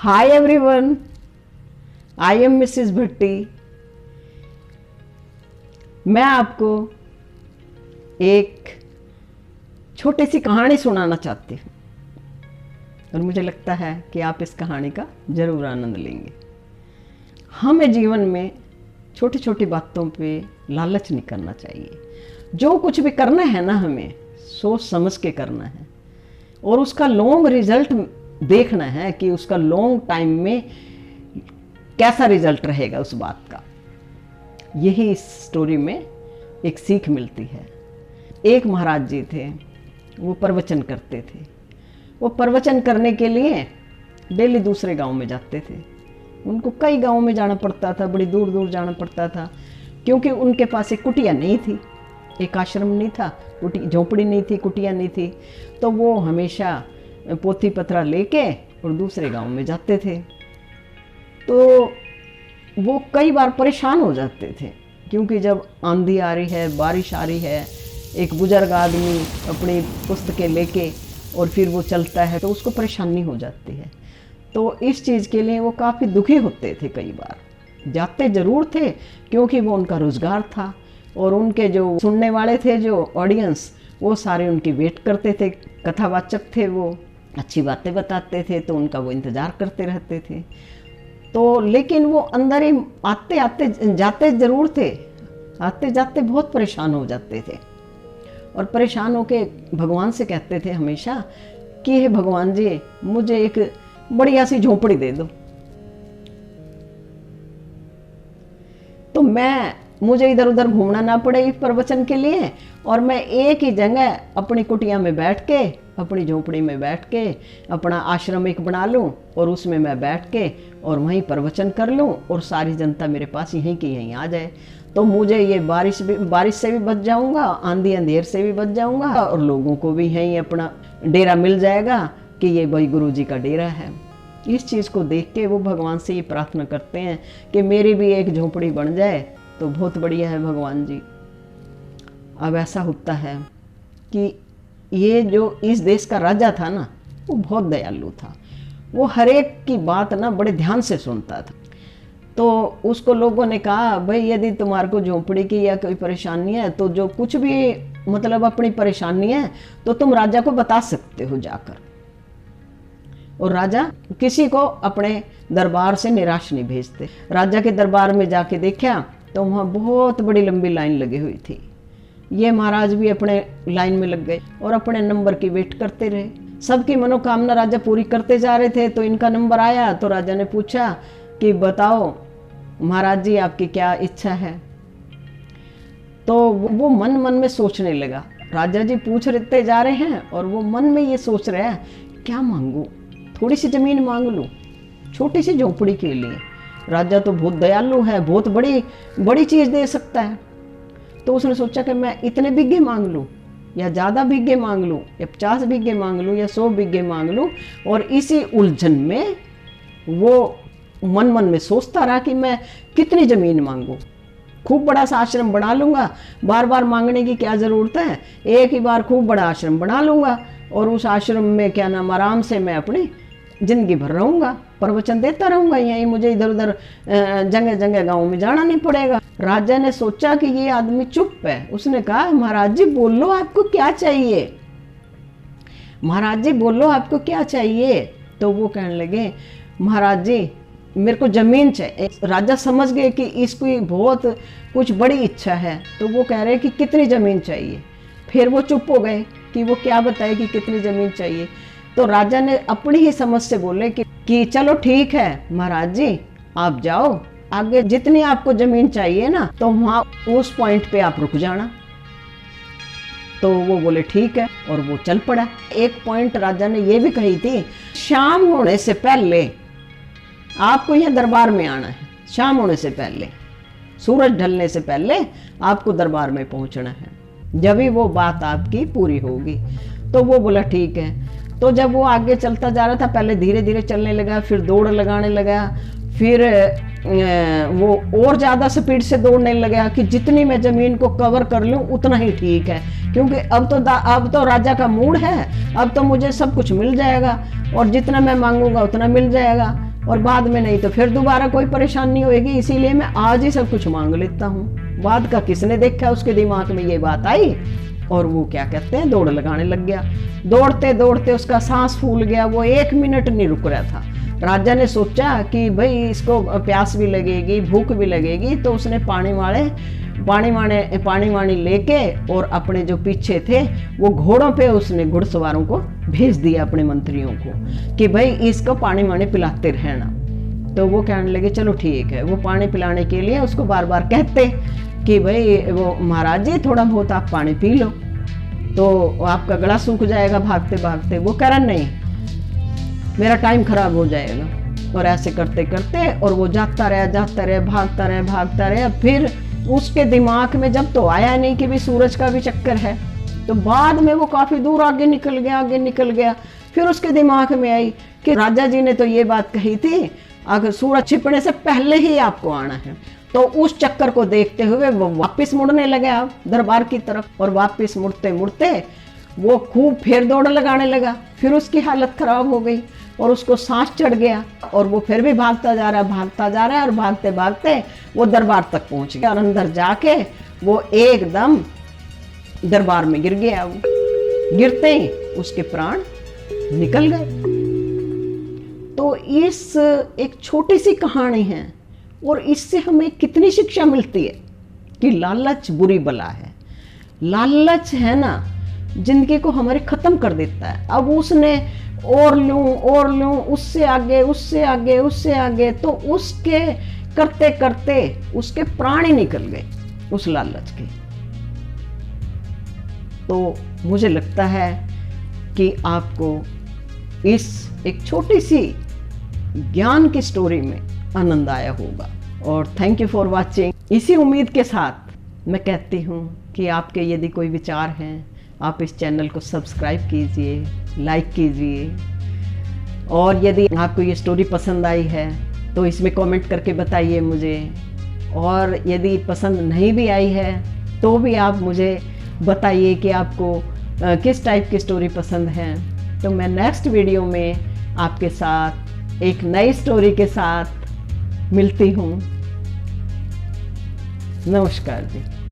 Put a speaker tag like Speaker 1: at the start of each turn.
Speaker 1: Hi everyone, I am Mrs Bhatti. मैं आपको एक छोटी सी कहानी सुनाना चाहती हूँ और मुझे लगता है कि आप इस कहानी का जरूर आनंद लेंगे। हमें जीवन में छोटी छोटी बातों पे लालच नहीं करना चाहिए। जो कुछ भी करना है ना, हमें सोच समझ के करना है और उसका लॉन्ग रिजल्ट देखना है कि उसका लॉन्ग टाइम में कैसा रिजल्ट रहेगा उस बात का। यही इस स्टोरी में एक सीख मिलती है। एक महाराज जी थे, वो प्रवचन करते थे। वो प्रवचन करने के लिए डेली दूसरे गांव में जाते थे। उनको कई गांवों में जाना पड़ता था, बड़ी दूर दूर जाना पड़ता था, क्योंकि उनके पास एक कुटिया नहीं थी, एक आश्रम नहीं था, झोंपड़ी नहीं थी, कुटिया नहीं थी। तो वो हमेशा पोथी पत्रा लेके और दूसरे गांव में जाते थे। तो वो कई बार परेशान हो जाते थे, क्योंकि जब आंधी आ रही है, बारिश आ रही है, एक बुजुर्ग आदमी अपनी पुस्तकें लेके और फिर वो चलता है तो उसको परेशानी हो जाती है। तो इस चीज़ के लिए वो काफ़ी दुखी होते थे। कई बार जाते ज़रूर थे, क्योंकि वो उनका रोज़गार था और उनके जो सुनने वाले थे, जो ऑडियंस, वो सारे उनकी वेट करते थे। कथावाचक थे, वो अच्छी बातें बताते थे, तो उनका वो इंतज़ार करते रहते थे। तो लेकिन वो अंदर ही आते आते जाते ज़रूर थे, आते जाते बहुत परेशान हो जाते थे और परेशान होके भगवान से कहते थे हमेशा कि हे भगवान जी, मुझे एक बढ़िया सी झोंपड़ी दे दो, तो मुझे इधर उधर घूमना ना पड़े इस प्रवचन के लिए, और मैं एक ही जगह अपनी कुटिया में बैठ के, अपनी झोंपड़ी में बैठ के अपना आश्रम एक बना लूं और उसमें मैं बैठ के और वहीं प्रवचन कर लूं और सारी जनता मेरे पास यहीं की यहीं आ जाए। तो मुझे ये बारिश से भी बच जाऊंगा, आंधी अंधेर से भी बच जाऊंगा और लोगों को भी यहीं अपना डेरा मिल जाएगा कि ये भाई गुरु जी का डेरा है। इस चीज़ को देख के वो भगवान से ये प्रार्थना करते हैं कि मेरी भी एक झोंपड़ी बन जाए तो बहुत बढ़िया है भगवान जी। अब ऐसा होता है कि ये जो इस देश का राजा था ना, वो बहुत दयालु था। वो हर एक की बात ना बड़े ध्यान से सुनता था। तो उसको लोगों ने कहा, भाई यदि तुम्हारे को झोंपड़ी की या कोई परेशानी है तो जो कुछ भी मतलब अपनी परेशानी है तो तुम राजा को बता सकते हो जाकर। और राजा किसी को अपने दरबार से निराश नहीं भेजते। राजा के दरबार में जाके देखा तो वहाँ बहुत बड़ी लंबी लाइन लगी हुई थी। ये महाराज भी अपने लाइन में लग गए और अपने नंबर की वेट करते रहे। सबकी मनोकामना राजा पूरी करते जा रहे थे। तो इनका नंबर आया तो राजा ने पूछा कि बताओ महाराज जी, आपकी क्या इच्छा है। तो वो मन मन में सोचने लगा। राजा जी पूछते जा रहे हैं और वो मन में ये सोच रहा है, क्या मांगू, थोड़ी सी जमीन मांग लूँ छोटी सी झोंपड़ी के लिए। राजा तो बहुत दयालु है, बहुत बड़ी चीज़ दे सकता है। तो उसने सोचा कि मैं इतने बीघे मांग लूँ या ज़्यादा बीघे मांग लूँ या 50 बीघे मांग लूँ या 100 बीघे मांग लूँ। और इसी उलझन में वो मन मन में सोचता रहा कि मैं कितनी ज़मीन मांगूँ। खूब बड़ा सा आश्रम बना लूँगा, बार बार मांगने की क्या ज़रूरत है, एक ही बार खूब बड़ा आश्रम बना लूँगा और उस आश्रम में क्या नाम आराम से मैं अपनी ज़िंदगी भर रहूँगा, प्रवचन देता रहूँगा, यहीं मुझे इधर उधर जगह जगह गाँव में जाना नहीं पड़ेगा। राजा ने सोचा कि ये आदमी चुप है। उसने कहा, महाराज जी बोलो आपको क्या चाहिए, महाराज जी बोलो आपको क्या चाहिए। तो वो कहने लगे, महाराज जी मेरे को ज़मीन चाहिए। राजा समझ गए कि इसकी बहुत कुछ बड़ी इच्छा है। तो वो कह रहे कि कितनी ज़मीन चाहिए। फिर वो चुप हो गए कि वो क्या बताए कि कितनी ज़मीन चाहिए। तो राजा ने अपनी ही समझ से बोले कि चलो ठीक है महाराज जी, आप जाओ आगे, जितनी आपको ज़मीन चाहिए ना तो वहाँ उस पॉइंट पे आप रुक जाना। तो वो बोले ठीक है और वो चल पड़ा। एक पॉइंट राजा ने ये भी कही थी, शाम होने से पहले आपको यहाँ दरबार में आना है। शाम होने से पहले, सूरज ढलने से पहले आपको दरबार में पहुँचना है, जब ही वो बात आपकी पूरी होगी। तो वो बोला ठीक है। तो जब वो आगे चलता जा रहा था, पहले धीरे धीरे चलने लगा, फिर दौड़ लगाने लगा, फिर वो और ज़्यादा स्पीड से दौड़ने लगा कि जितनी मैं ज़मीन को कवर कर लूँ उतना ही ठीक है, क्योंकि अब तो राजा का मूड है, अब तो मुझे सब कुछ मिल जाएगा और जितना मैं मांगूंगा उतना मिल जाएगा। और बाद में नहीं तो फिर दोबारा कोई परेशानी होगी, इसीलिए मैं आज ही सब कुछ मांग लेता हूँ। बाद का किसने देखा, उसके दिमाग में ये बात आई और वो क्या कहते हैं दौड़ लगाने लग गया। दौड़ते दौड़ते उसका सांस फूल गया, वो 1 मिनट नहीं रुक रहा था। राजा ने सोचा कि भाई इसको प्यास भी लगेगी, भूख भी लगेगी, तो उसने पानी वाणी लेके और अपने जो पीछे थे वो घोड़ों पे उसने घुड़सवारों को भेज दिया, अपने मंत्रियों को, कि भाई इसको पानी वाणी पिलाते रहना। तो वो कहने लगे चलो ठीक है। वो पानी पिलाने के लिए उसको बार बार कहते कि भाई वो महाराज जी थोड़ा बहुत आप पानी पी लो तो आपका गला सूख जाएगा भागते भागते। वो कह रहा नहीं, मेरा टाइम खराब हो जाएगा। और ऐसे करते करते और वो जाता रहा, भागता रहा। फिर उसके दिमाग में जब तो आया नहीं कि भी सूरज का भी चक्कर है, तो बाद में वो काफी दूर आगे निकल गया। फिर उसके दिमाग में आई कि राजा जी ने तो ये बात कही थी अगर सूरज छिपने से पहले ही आपको आना है। तो उस चक्कर को देखते हुए वो वापस मुड़ने लगे दरबार की तरफ, और वापस मुड़ते मुड़ते वो खूब फिर दौड़ लगाने लगा। फिर उसकी हालत खराब हो गई और उसको सांस चढ़ गया और वो फिर भी भागता जा रहा है और भागते भागते वो दरबार तक पहुंच गया। और अंदर जाके वो एकदम दरबार में गिर गया। वो गिरते ही उसके प्राण निकल गए। तो इस एक छोटी सी कहानी है और इससे हमें कितनी शिक्षा मिलती है कि लालच बुरी बला है। लालच है ना, जिंदगी को हमारे खत्म कर देता है। अब उसने और लूं उससे आगे, तो उसके करते करते उसके प्राण ही निकल गए उस लालच के। तो मुझे लगता है कि आपको इस एक छोटी सी ज्ञान की स्टोरी में आनंद आया होगा। और थैंक यू फॉर वॉचिंग। इसी उम्मीद के साथ मैं कहती हूँ कि आपके यदि कोई विचार हैं, आप इस चैनल को सब्सक्राइब कीजिए, लाइक कीजिए, और यदि आपको ये स्टोरी पसंद आई है तो इसमें कमेंट करके बताइए मुझे। और यदि पसंद नहीं भी आई है तो भी आप मुझे बताइए कि आपको किस टाइप की स्टोरी पसंद है। तो मैं नेक्स्ट वीडियो में आपके साथ एक नई स्टोरी के साथ मिलती हूँ। नमस्कार जी।